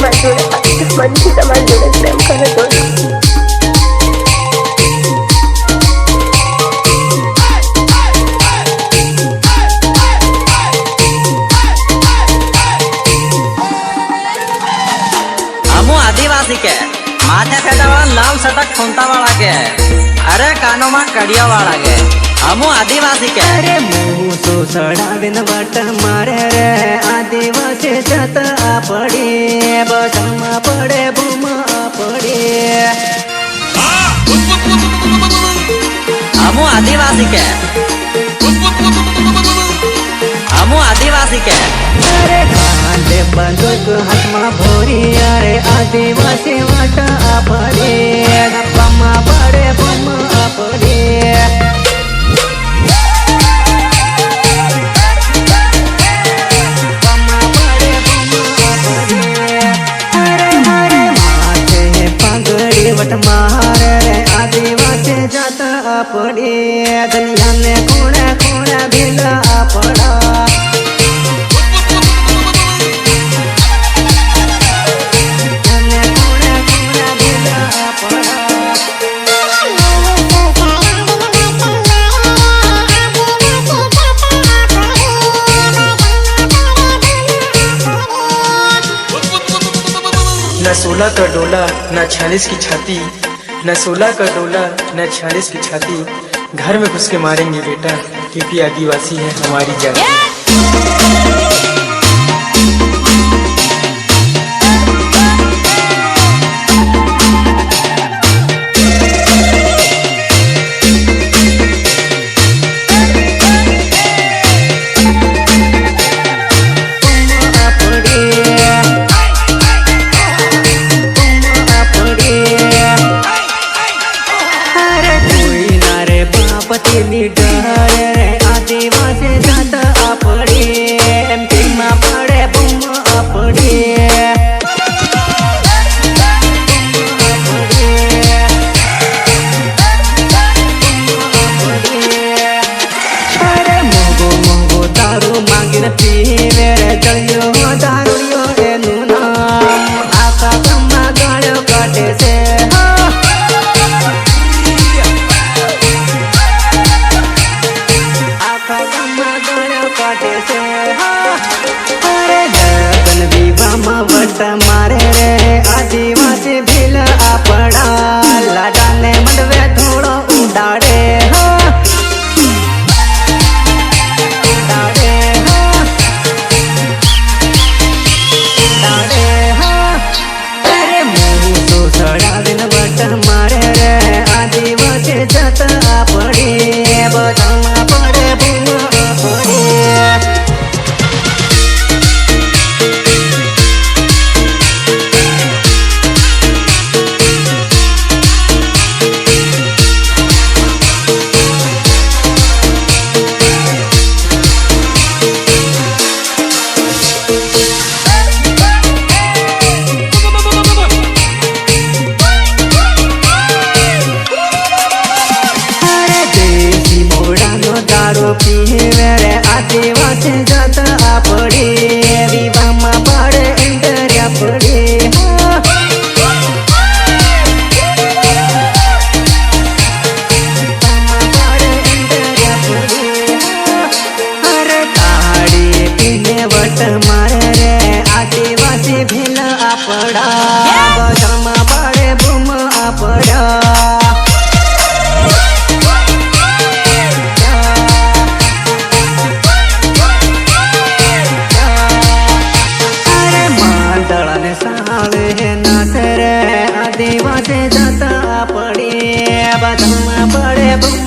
તમારી જોડે મનથી તમારી જોડે પ્રેમ કરે તો आदिवासी के माथे फेटा वाला लाल सटक खूंटा वाला के अरे कानों में कड़िया वाला के हमू आदिवासी के अरे मुँह तो सड़ाविन बट मारे रे आदिवासी जत पड़े बसम पड़े बुम पड़े हमू आदिवासी के अरे कांदे बंदूक हाथ में भोरी अरे आदिवासी वाट पड़े बम पड़े बुम पड़े मारे आदिवासी जात पड़े दुनिया में कोने कोने भिला पड़ा न 16 का डोला न 46 की छाती न 16 का डोला न 46 की छाती घर में घुस के मारेंगे बेटा क्योंकि आदिवासी है हमारी जाति। आदिवासी जात पड़े एमपी में पड़े बुम पड़े अरे मोगो मोगो दारू मांगिन पीवे रे जलियो दारूयो एनु नाम आका कम्मा गाड़ो काटे से अरे लगन विवाह वट मारे रे आदिवासी भील पड़ा लाडा ने मंडवे थोड़ो उड़ाड़े अरे मुँह तो सड़ाविन वट मारे रे आदिवासी जत पड़ी बदम पड़े बुम पड़े पीवे रे आदिवासी जात पड़े विवाह में पड़े इंटरिया पड़े अरे ताड़ी पीने वट मारे रे आदिवासी भील पड़ा बसम पड़े बुम पड़ा आदिवासी जाता पड़े बदम पड़े बुम